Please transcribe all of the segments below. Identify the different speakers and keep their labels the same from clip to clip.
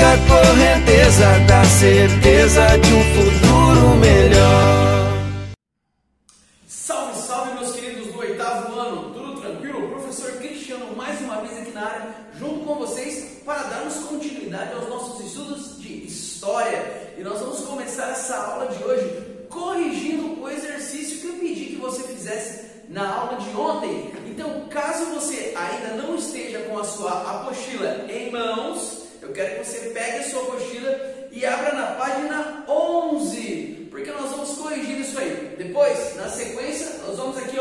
Speaker 1: única correnteza da certeza de um futuro melhor.
Speaker 2: Salve, salve, meus queridos do 8º ano, tudo tranquilo? O professor Cristiano mais uma vez aqui na área, junto com vocês, para darmos continuidade aos nossos estudos de História. E nós vamos começar essa aula de hoje corrigindo o exercício que eu pedi que você fizesse na aula de ontem. Então, caso você ainda não esteja com a sua apostila em mãos, eu quero que você pegue a sua apostila e abra na página 11, porque nós vamos corrigir isso aí. Depois, na sequência, nós vamos aqui,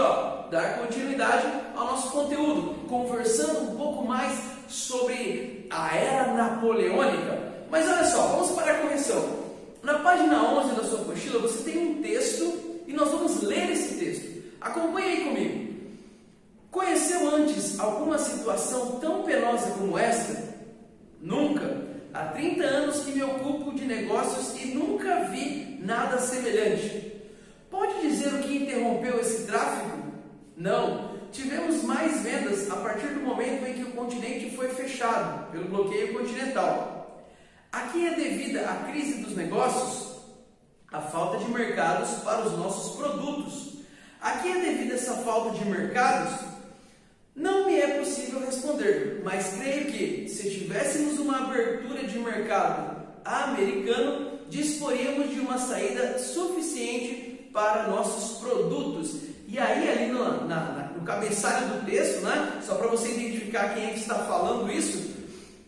Speaker 2: dar continuidade ao nosso conteúdo, conversando um pouco mais sobre a Era Napoleônica. Mas olha só, vamos para a correção. Na página 11 da sua apostila, você tem um texto e nós vamos ler esse texto. Acompanhe aí comigo. Conheceu antes alguma situação tão penosa como esta? Nunca. Há 30 anos que me ocupo de negócios e nunca vi nada semelhante. Pode dizer o que interrompeu esse tráfego? Não. Tivemos mais vendas a partir do momento em que o continente foi fechado pelo bloqueio continental. A que é devida a crise dos negócios? A falta de mercados para os nossos produtos. A que é devida essa falta de mercados? Não me é possível responder, mas creio que, se tivéssemos uma abertura de mercado americano, disporíamos de uma saída suficiente para nossos produtos. E aí, ali no cabeçalho do texto, né, só para você identificar quem é que está falando isso,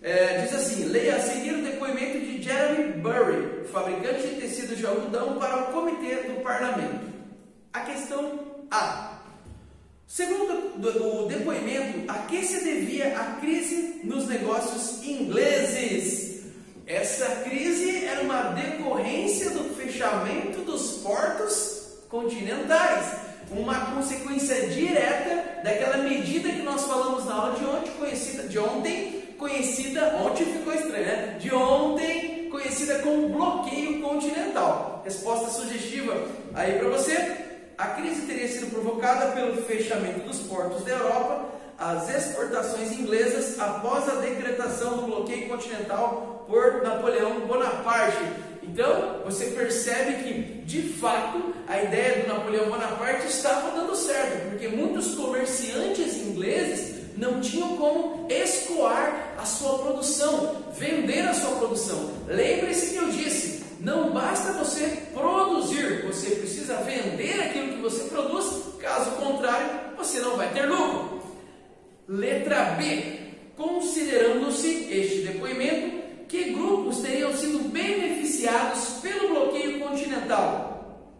Speaker 2: diz assim: leia a seguir o depoimento de Jeremy Burry, fabricante de tecido de algodão, para o Comitê do Parlamento. A questão A. Segundo o depoimento, a que se devia a crise nos negócios ingleses? Essa crise era uma decorrência do fechamento dos portos continentais, uma consequência direta daquela medida que nós falamos na aula de ontem, ontem ficou estranho, né? De ontem, conhecida como bloqueio continental. Resposta sugestiva aí para você. A crise teria sido provocada pelo fechamento dos portos da Europa, as exportações inglesas após a decretação do bloqueio continental por Napoleão Bonaparte. Então, você percebe que, de fato, a ideia do Napoleão Bonaparte estava dando certo, porque muitos comerciantes ingleses não tinham como escoar a sua produção, vender a sua produção. Lembre-se que eu disse, não basta você produzir, você precisa vender aquilo que você produz, caso contrário, você não vai ter lucro. Letra B. Considerando-se este depoimento, que grupos teriam sido beneficiados pelo bloqueio continental?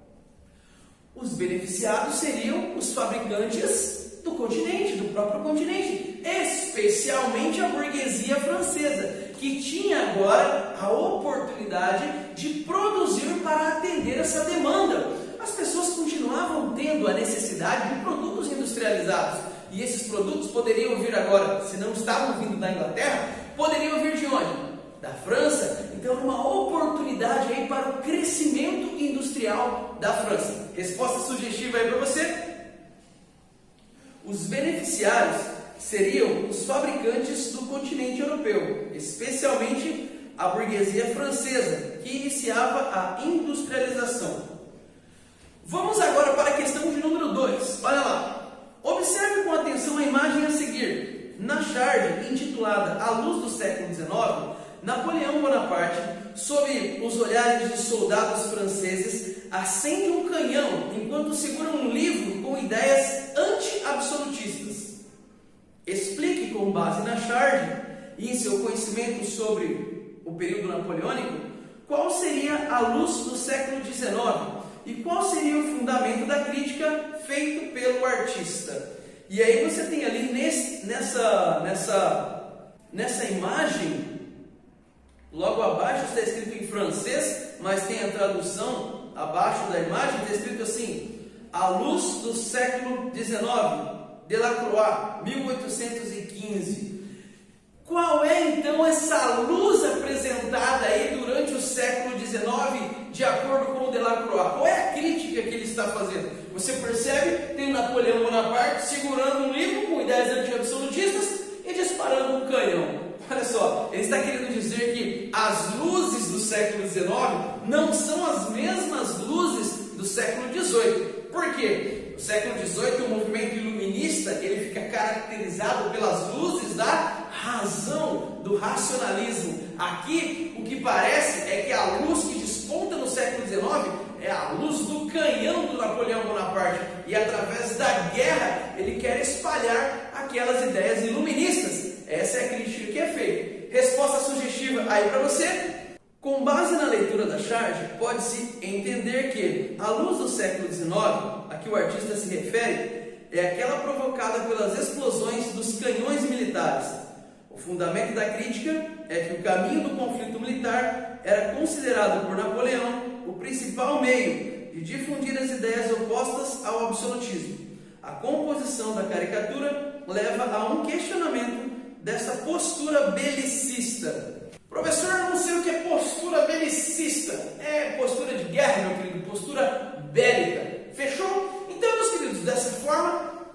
Speaker 2: Os beneficiados seriam os fabricantes do continente, do próprio continente, especialmente a burguesia francesa, que tinha agora a oportunidade de produzir para atender essa demanda. As pessoas continuavam tendo a necessidade de produtos industrializados, e esses produtos poderiam vir agora, se não estavam vindo da Inglaterra, poderiam vir de onde? Da França. Então, uma oportunidade aí para o crescimento industrial da França. Resposta sugestiva aí para você. Os beneficiários seriam os fabricantes do continente europeu, especialmente a burguesia francesa, que iniciava a industrialização. Vamos agora para a questão de número 2. Olha lá. Observe com atenção a imagem a seguir. Na charge intitulada A Luz do Século XIX, Napoleão Bonaparte, sob os olhares de soldados franceses, acende um canhão enquanto segura um livro com ideias anti-absolutistas. Explique com base na charge e em seu conhecimento sobre o período napoleônico, qual seria a luz do século XIX e qual seria o fundamento da crítica feito pelo artista. E aí você tem ali nessa imagem, logo abaixo está escrito em francês, mas tem a tradução abaixo da imagem, está escrito assim: A Luz do Século XIX, Delacroix, 1815. Qual é então essa luz apresentada aí durante o século XIX, de acordo com o Delacroix? Qual é a crítica que ele está fazendo? Você percebe? Tem Napoleão Bonaparte segurando um livro com ideias anti-absolutistas e disparando um canhão. Olha só, ele está querendo dizer que as luzes do século XIX não são as mesmas luzes do século XVIII. Por quê? No século XVIII, o movimento iluminista ele fica caracterizado pelas luzes da razão, do racionalismo. Aqui, o que parece é que a luz que desponta no século XIX é a luz do canhão do Napoleão Bonaparte. E através da guerra, ele quer espalhar aquelas ideias iluministas. Essa é a crítica que é feita. Resposta sugestiva aí para você. Com base na leitura da charge, pode-se entender que a luz do século XIX, a que o artista se refere, é aquela provocada pelas explosões dos canhões militares. O fundamento da crítica é que o caminho do conflito militar era considerado por Napoleão o principal meio de difundir as ideias opostas ao absolutismo. A composição da caricatura leva a um questionamento dessa postura belicista. Professor, eu não sei o que é postura belicista. É postura de guerra, meu querido, postura bélica. Fechou? Então, meus queridos, dessa forma,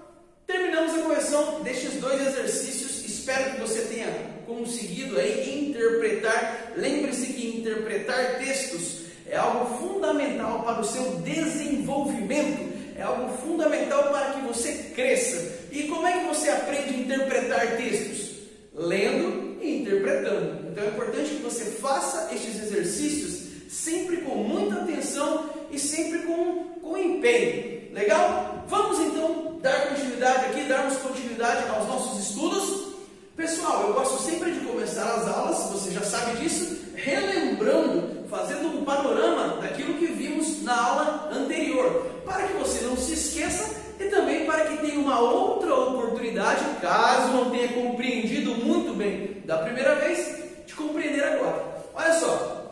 Speaker 2: terminamos a correção destes dois exercícios. Espero que você tenha conseguido aí interpretar. Lembre-se que interpretar textos é algo fundamental para o seu desenvolvimento. É algo fundamental para que você cresça. E como é que você aprende a interpretar textos? Lendo e interpretando. Então é importante que você faça estes exercícios sempre com muita atenção e sempre com empenho. Legal? Vamos então darmos continuidade aos nossos estudos. Pessoal, eu gosto sempre de começar as aulas, você já sabe disso, relembrando, fazendo um panorama daquilo que vimos na aula anterior, para que você não se esqueça e também para que tenha uma outra oportunidade, caso não tenha compreendido muito bem da primeira vez, de compreender agora. Olha só,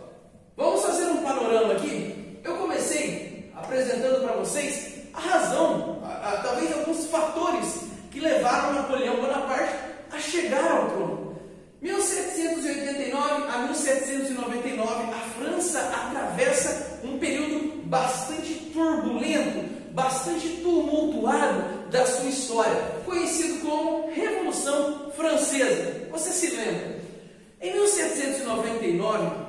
Speaker 2: vamos fazer um panorama aqui. Eu comecei apresentando para vocês a razão, talvez alguns fatores que levaram Napoleão Bonaparte a chegar ao trono. 1789 a 1799, a França atravessa um período bastante turbulento, bastante tumultuado da sua história, conhecido como Revolução Francesa. Você se lembra? Em 1799,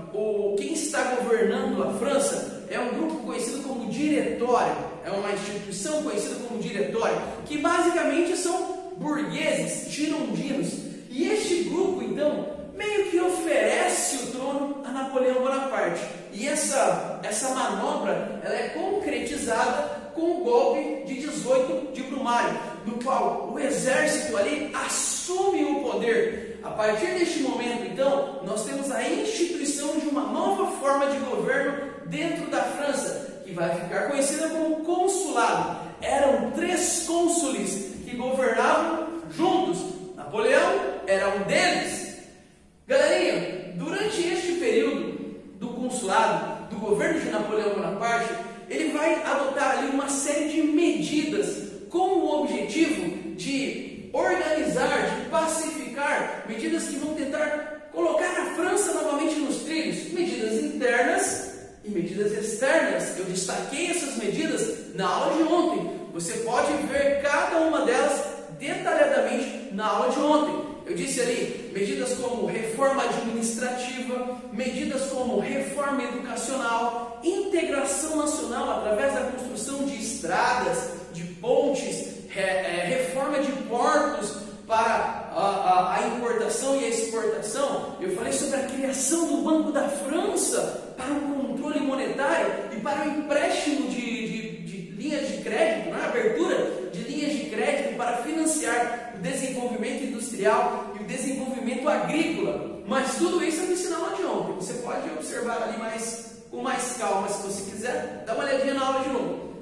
Speaker 2: quem está governando a França é um grupo conhecido como Diretório, é uma instituição conhecida como Diretório, que basicamente são burgueses girondinos. E este grupo, então, meio que oferece o trono a Napoleão Bonaparte. E essa manobra ela é concretizada com o golpe de 18 de Brumário, no qual o exército ali assume o poder. A partir deste momento, então, nós temos a instituição de uma nova forma de governo dentro da França, que vai ficar conhecida como consulado. Eram 3 cônsules que governavam juntos. Napoleão era um deles. Galerinha, durante este período do consulado, do governo de Napoleão Bonaparte, ele vai adotar ali uma série de medidas com o objetivo de organizar, de pacificar, medidas que vão tentar colocar a França novamente nos trilhos, medidas internas e medidas externas. Eu destaquei essas medidas na aula de ontem. Você pode ver cada uma delas detalhadamente na aula de ontem. Eu disse ali medidas como reforma administrativa, medidas como reforma educacional, integração nacional através da construção de estradas, de pontes, reforma de portos para a importação e a exportação. Eu falei sobre a criação do Banco da França para o controle monetário e para o empréstimo de linhas de crédito, a abertura de linhas de crédito para financiar o desenvolvimento industrial e o desenvolvimento agrícola. Mas tudo isso eu disse na aula de ontem. Você pode observar ali com mais calma se você quiser. Dá uma olhadinha na aula de novo.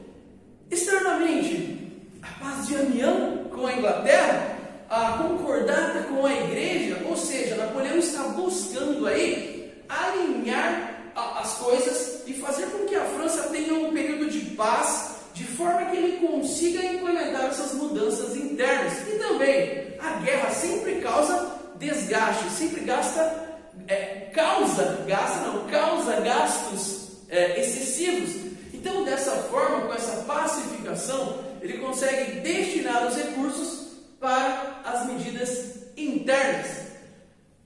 Speaker 2: Externamente, a paz de Amiens com a Inglaterra, a concordata com a igreja, ou seja, Napoleão está buscando aí alinhar as coisas e fazer com que a França tenha um período de paz, de forma que ele consiga implementar essas mudanças internas. E também, a guerra sempre causa desgaste, sempre causa gastos excessivos. Então, dessa forma, com essa pacificação, ele consegue destinar os recursos para as medidas internas.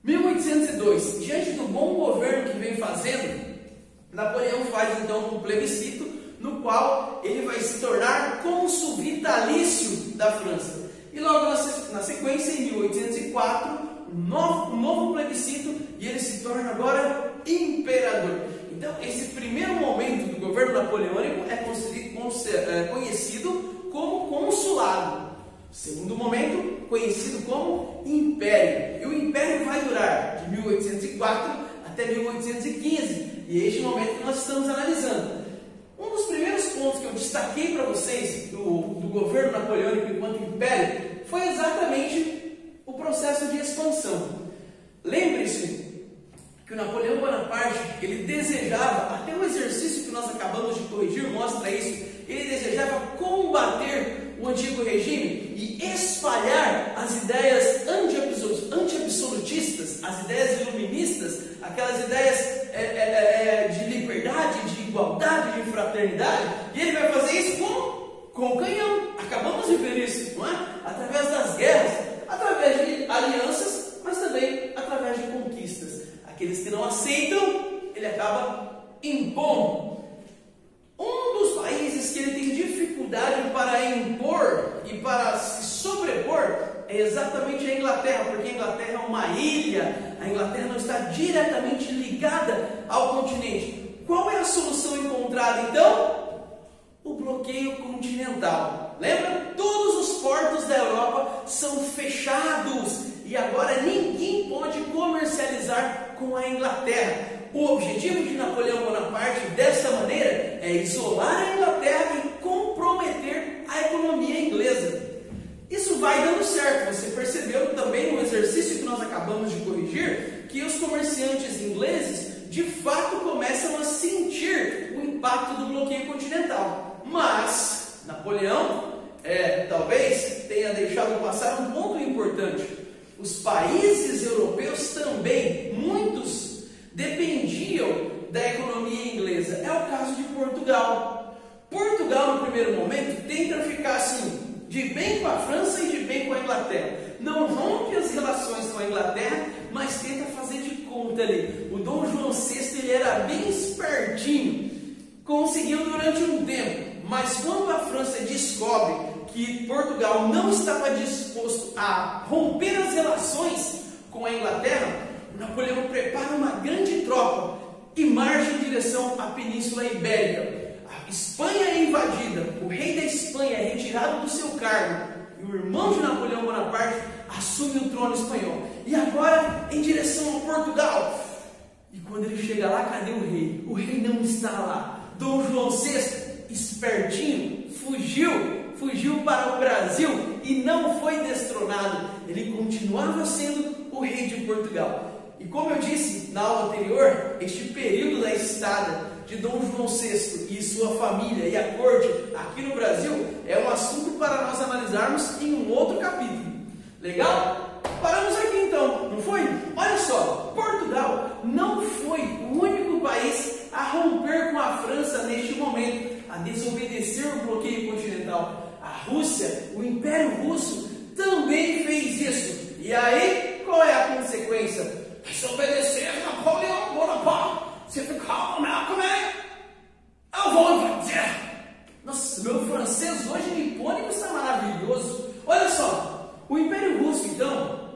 Speaker 2: 1802, diante do bom governo que vem fazendo, Napoleão faz então um plebiscito no qual ele vai se tornar cônsul vitalício da França. E logo na sequência, em 1804, um novo plebiscito e ele se torna agora imperador. Então, esse primeiro momento do governo napoleônico é conhecido como consulado. Segundo momento, conhecido como império. E o império vai durar de 1804 até 1815. E é este momento que nós estamos analisando. Um dos primeiros pontos que eu destaquei para vocês do governo napoleônico enquanto império foi exatamente o processo de expansão. Lembre-se que o Napoleão Bonaparte, ele desejava, até o exercício que nós acabamos de corrigir mostra isso, ele desejava combater o antigo regime e espalhar as ideias anti-absolutistas, as ideias iluministas, aquelas ideias de liberdade, de igualdade, de fraternidade, e ele vai fazer isso com o canhão. Acabamos de ver isso, não é? Através das guerras, através de alianças, mas também através de conquistas. Aqueles que não aceitam, ele acaba impondo. Um dos países que ele tem dificuldade para impor e para se sobrepor é exatamente a Inglaterra, porque a Inglaterra é uma ilha, a Inglaterra não está diretamente ligada ao continente. Qual é a solução encontrada então? O bloqueio continental. Lembra? Todos os portos da Europa são fechados e agora ninguém pode comercializar com a Inglaterra. O objetivo de Napoleão Bonaparte, dessa maneira, é isolar a Inglaterra e comprometer a economia inglesa. Isso vai dando certo. Você percebeu também no exercício que nós acabamos de corrigir, que os comerciantes ingleses, de fato, começam a sentir o impacto do bloqueio continental. Mas Napoleão, talvez tenha deixado passar um ponto importante. Os países europeus também, muitos, dependiam da economia inglesa. É o caso de Portugal. Portugal, no primeiro momento, tenta ficar assim, de bem com a França e de bem com a Inglaterra. Não rompe as relações com a Inglaterra, mas tenta fazer de conta ali. O Dom João VI, ele era bem espertinho. Conseguiu durante um tempo, mas quando a França descobre que Portugal não estava disposto a romper as relações com a Inglaterra, Napoleão prepara uma grande tropa e marcha em direção à Península Ibérica. A Espanha é invadida, o rei da Espanha é retirado do seu cargo e o irmão de Napoleão Bonaparte assume o trono espanhol. E agora em direção a Portugal. E quando ele chega lá, cadê o rei? O rei não está lá. Dom João VI, espertinho, fugiu para o Brasil e não foi destronado. Ele continuava sendo o rei de Portugal. E como eu disse na aula anterior, este período da estada de Dom João VI e sua família e a corte aqui no Brasil é um assunto para nós analisarmos em um outro capítulo. Legal? Paramos aqui então, não foi? Olha só, Portugal não foi o único país a romper com a França neste momento, a desobedecer o bloqueio continental. A Rússia, o Império Russo, também fez isso. E aí, qual é a consequência? Desobedecer Napoleão Bonaparte. Você fica calmo, como é? Eu vou invadir. Nossa, meu francês hoje nipônico está maravilhoso. Olha só, o Império Russo, então,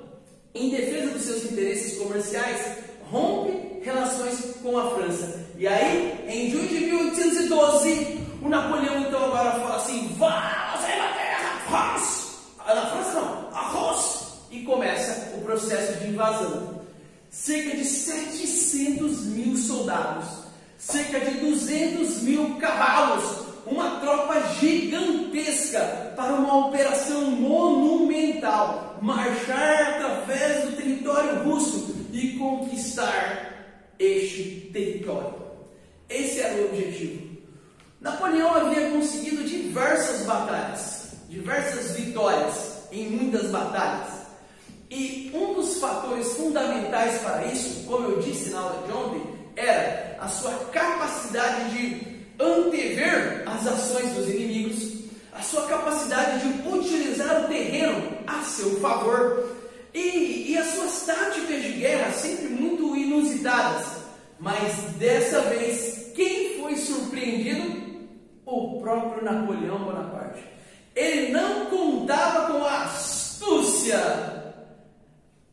Speaker 2: em defesa dos seus interesses comerciais, rompe relações com a França. E aí, em junho de 1812, o Napoleão então agora fala assim: vamos à Inglaterra, Rus! Na França não, a Rus! E começa o processo de invasão. Cerca de 700 mil soldados, cerca de 200 mil cavalos, uma tropa gigantesca para uma operação monumental, marchar através do território russo e conquistar este território. Esse era o objetivo. Napoleão havia conseguido diversas batalhas, diversas vitórias em muitas batalhas. E um dos fatores fundamentais para isso, como eu disse na aula de ontem, era a sua capacidade de antever as ações dos inimigos, a sua capacidade de utilizar o terreno a seu favor E as suas táticas de guerra sempre muito inusitadas. Mas dessa vez, quem foi surpreendido? O próprio Napoleão Bonaparte. Ele não contava com a astúcia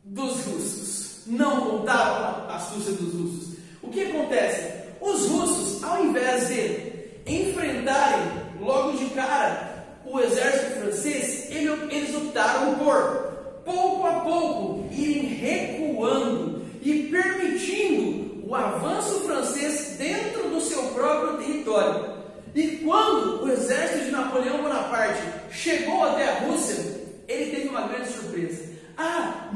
Speaker 2: dos russos. Não contava com a astúcia dos russos. O que acontece? Os russos, ao invés de enfrentarem logo de cara o exército francês, eles optaram por, pouco a pouco, irem recuando e permitindo o avanço francês dentro do seu próprio território. E quando o exército de Napoleão Bonaparte chegou até a Rússia, ele teve uma grande surpresa.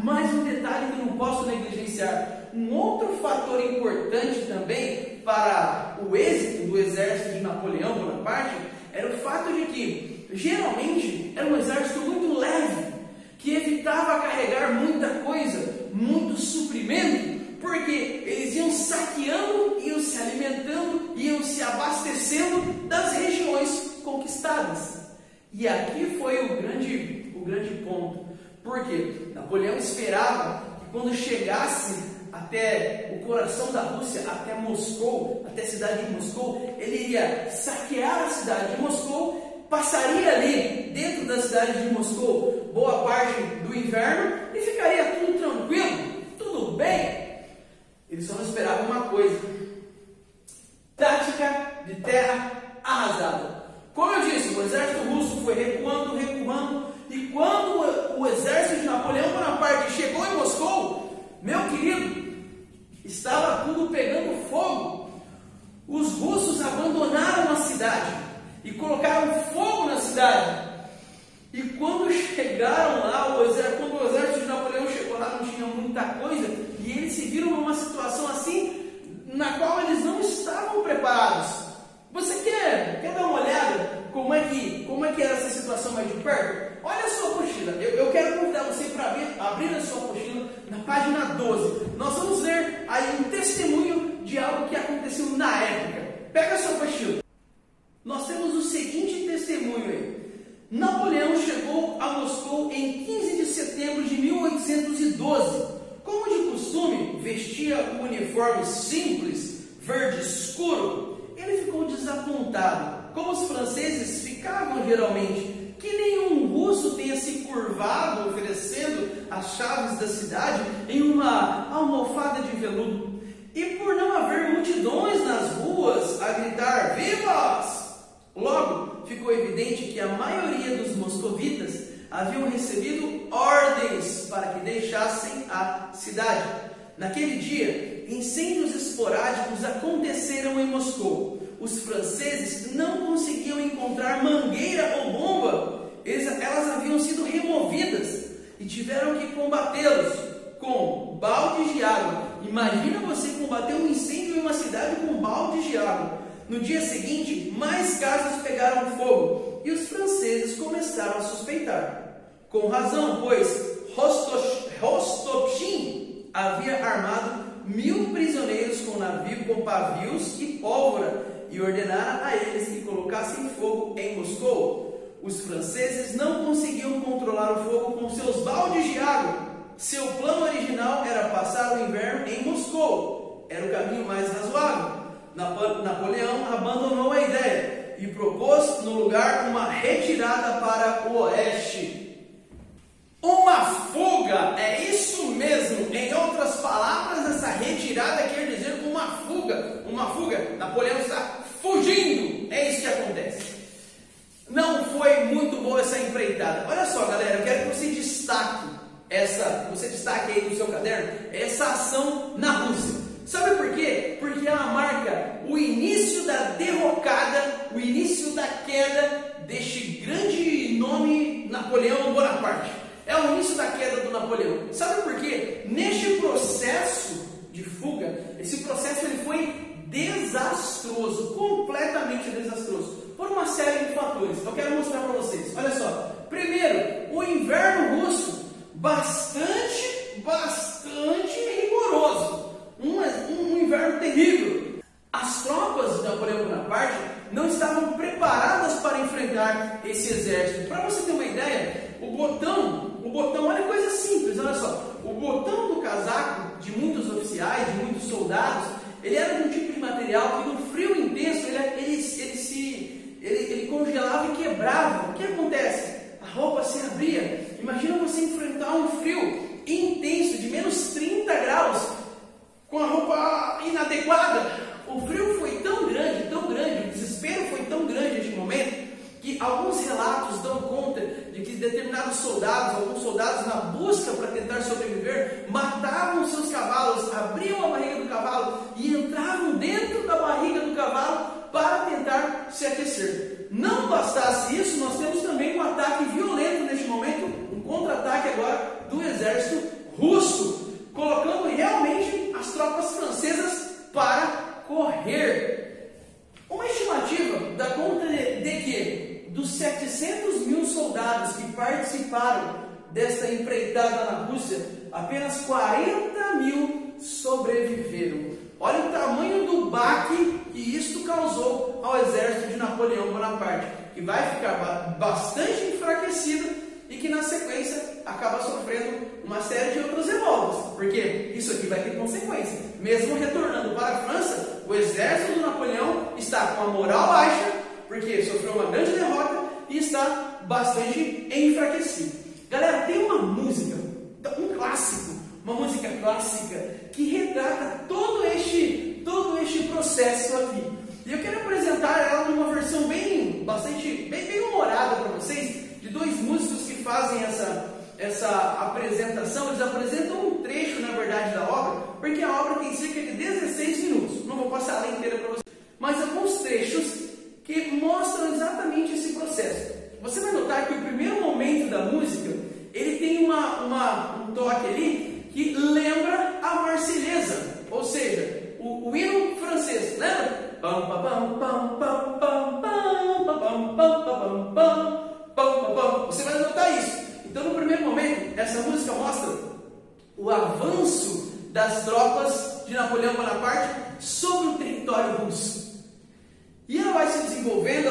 Speaker 2: Mais um detalhe que eu não posso negligenciar. Um outro fator importante também para o êxito do exército de Napoleão Bonaparte era o fato de que, geralmente, era um exército muito leve, que evitava carregar muita coisa, muito suprimento, porque eles iam saqueando, iam se alimentando, iam se abastecendo das regiões conquistadas. E aqui foi o grande ponto. Porque Napoleão esperava que quando chegasse até o coração da Rússia, até Moscou, até a cidade de Moscou, ele iria saquear a cidade de Moscou, passaria ali dentro da cidade de Moscou boa parte do inverno e ficaria tudo tranquilo, tudo bem. Ele só não esperava uma coisa: tática de terra arrasada. Como eu disse, o exército russo foi recuando, e quando o exército de Napoleão Bonaparte chegou em Moscou, meu querido, estava tudo pegando fogo. Os russos abandonaram a cidade e colocaram fogo na cidade. E quando chegaram lá, quando o exército de Napoleão chegou lá, não tinha muita coisa, e eles se viram numa situação assim, na qual eles não estavam preparados. Você quer dar uma olhada como é que era essa situação mais de perto? Olha a sua apostila. Eu quero convidar você para abrir a sua apostila na página 12. Nós vamos ler aí um testemunho de algo que aconteceu na época. Pega a sua apostila. Nós temos o seguinte testemunho aí. Napoleão chegou a Moscou em 15 de setembro de 1812. Como de costume, vestia um uniforme simples, verde escuro. Ele ficou desapontado, como os franceses ficavam geralmente, que nenhum russo tenha se curvado oferecendo as chaves da cidade em uma almofada de veludo. E por não haver multidões nas ruas a gritar "Vivas!", logo ficou evidente que a maioria dos moscovitas haviam recebido ordens para que deixassem a cidade. Naquele dia, incêndios esporádicos aconteceram em Moscou. Os franceses não conseguiam encontrar mangueira ou bomba. Elas haviam sido removidas e tiveram que combatê-los com baldes de água. Imagina você combater um incêndio em uma cidade com baldes de água. No dia seguinte, mais casas pegaram fogo e os franceses começaram a suspeitar. Com razão, pois Rostopchin havia armado 1000 prisioneiros com pavios e pólvora e ordenara a eles que colocassem fogo em Moscou. Os franceses não conseguiam controlar o fogo com seus baldes de água. Seu plano original era passar o inverno em Moscou. Era o caminho mais razoável. Napoleão abandonou a ideia e propôs no lugar uma retirada para o oeste. Uma fuga, é isso mesmo. Em outras palavras, essa retirada quer dizer uma fuga. Napoleão está fugindo. É isso que acontece. Não foi muito boa essa empreitada. Olha só, galera, eu quero que você destaque aí no seu caderno essa ação na Rússia. Sabe por quê? Porque ela marca o início da derrocada, o início da queda deste grande nome Napoleão Bonaparte. É o início da queda do Napoleão. Sabe por quê? Neste processo de fuga, esse processo ele foi desastroso, completamente desastroso, por uma série de fatores. Eu quero mostrar para vocês. Olha só. Primeiro, o inverno russo, bastante rigoroso. Um inverno terrível. As tropas de Napoleão Bonaparte não estavam preparadas para enfrentar esse exército. Para você ter uma ideia, o botão, olha que coisa simples. simples, olha só. O botão do casaco de muitos oficiais, de muitos soldados, ele era de um tipo de material que no frio intenso ele congelava e quebrava. O que acontece? A roupa se abria. Imagina você enfrentar um frio intenso de menos 30 graus com a roupa inadequada. O frio foi tão grande, o desespero foi tão grande neste momento, que alguns relatos dão conta de que determinados soldados, alguns soldados na busca para tentar sobreviver, matavam seus cavalos, abriam a barriga do cavalo e entravam dentro da barriga do cavalo para tentar se aquecer. Não bastasse isso, nós temos também um ataque violento neste momento, um contra-ataque agora do exército russo, colocando realmente as tropas francesas para correr. Uma estimativa dá conta de que dos 700 mil soldados que participaram desta empreitada na Rússia, apenas 40 mil sobreviveram. Olha o tamanho do baque que isto causou ao exército de Napoleão Bonaparte, que vai ficar bastante enfraquecido e que na sequência acaba sofrendo uma série de outras revoltas, porque isso aqui vai ter consequência. Mesmo retornando para a França, o exército de Napoleão está com a moral baixa, porque sofreu uma grande derrota e está bastante enfraquecido. Galera, tem uma música, um clássico, uma música clássica que retrata todo este processo aqui. E eu quero apresentar ela numa versão bem humorada para vocês, de dois músicos que fazem essa apresentação. Eles apresentam um trecho, na verdade, da obra, porque a obra tem cerca de 16 minutos. Não vou passar ela inteira para vocês, mas alguns trechos que mostram exatamente esse processo. Você vai notar que o primeiro momento da música, ele tem um toque ali que lembra a Marselhesa, ou seja, o hino francês, lembra? Você vai notar isso. Então, no primeiro momento, essa música mostra o avanço das tropas de Napoleão Bonaparte sobre o território russo. E ela vai se desenvolvendo,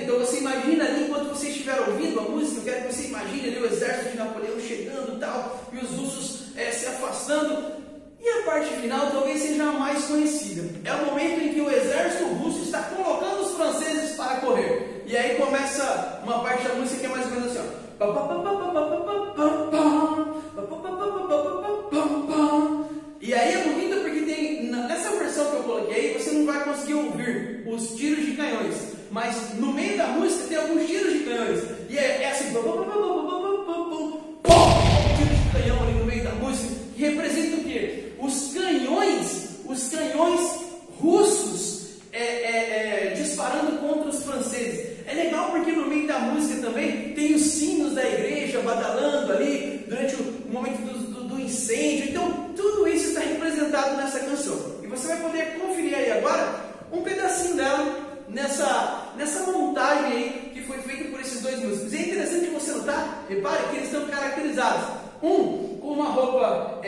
Speaker 2: então você imagina ali, enquanto você estiver ouvindo a música, eu quero que você imagine ali o exército de Napoleão chegando e tal, e os russos se afastando. E a parte final talvez seja a mais conhecida. É o momento em que o exército russo está colocando os franceses para correr. E aí começa uma parte da música que é mais ou menos assim, ó. E aí é bonito porque nessa versão que eu coloquei, você não vai conseguir ouvir os tiros de canhões, mas no meio da música tem alguns tiros de canhões, e é assim, tiros de canhão ali no meio da música, que representa o quê? Os canhões russos disparando contra os franceses. É legal porque no meio da música também tem os sinos da igreja badalando ali durante o momento do incêndio. Então tudo isso está representado nessa canção. E você vai poder conferir aí agora um pedacinho dela nessa montagem aí que foi feita por esses dois músicos. E é interessante você notar, repare que eles estão caracterizados. Um com uma roupa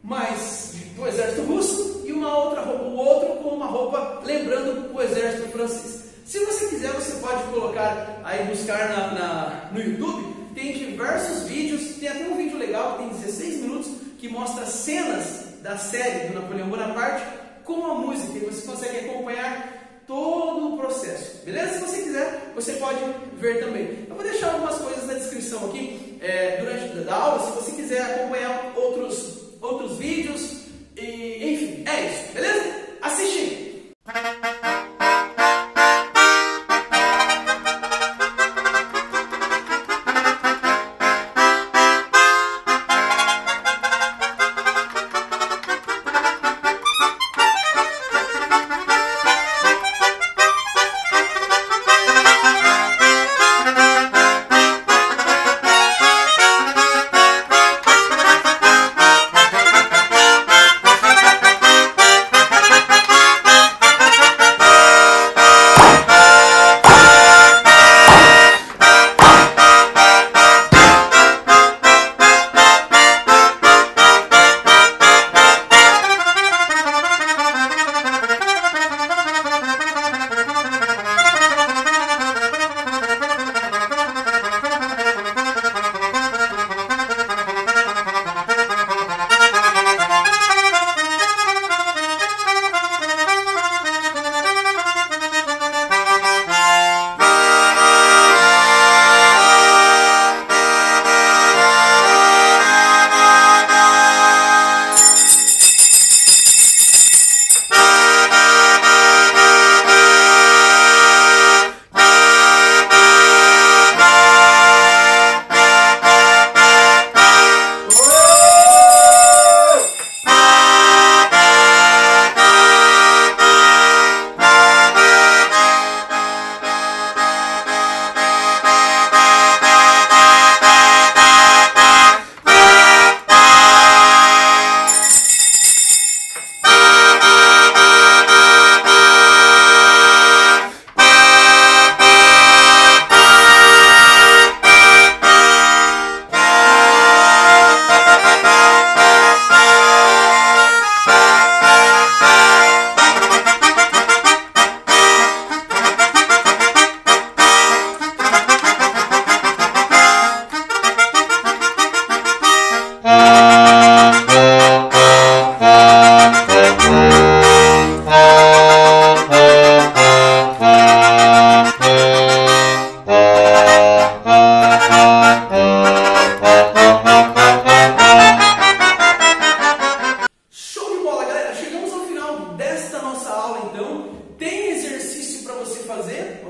Speaker 2: mais do exército russo e uma outra roupa, o outro com uma roupa lembrando o exército francês. Se você quiser, você pode colocar aí, buscar no YouTube, tem diversos vídeos, tem até um vídeo legal que tem 16 minutos, que mostra cenas da série do Napoleão Bonaparte com a música, e você consegue acompanhar todo o processo, beleza? Se você quiser, você pode ver também. Eu vou deixar algumas coisas na descrição aqui, durante a aula, se você quiser acompanhar outros vídeos, e, enfim, é isso, beleza? Assiste!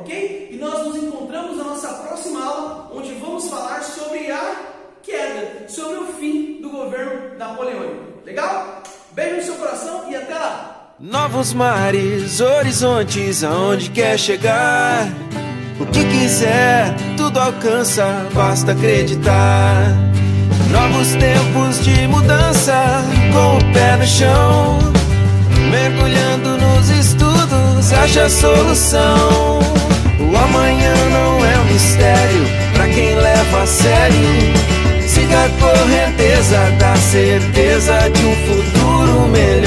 Speaker 2: ok? E nós nos encontramos na nossa próxima aula, onde vamos falar sobre a queda, sobre o fim do governo napoleônico. Legal? Beijo no seu coração e até lá!
Speaker 1: Novos mares, horizontes, aonde quer chegar. O que quiser, tudo alcança, basta acreditar. Novos tempos de mudança, com o pé no chão. Mergulhando nos estudos, acha solução. O amanhã não é um mistério pra quem leva a sério. Siga a correnteza da certeza de um futuro melhor.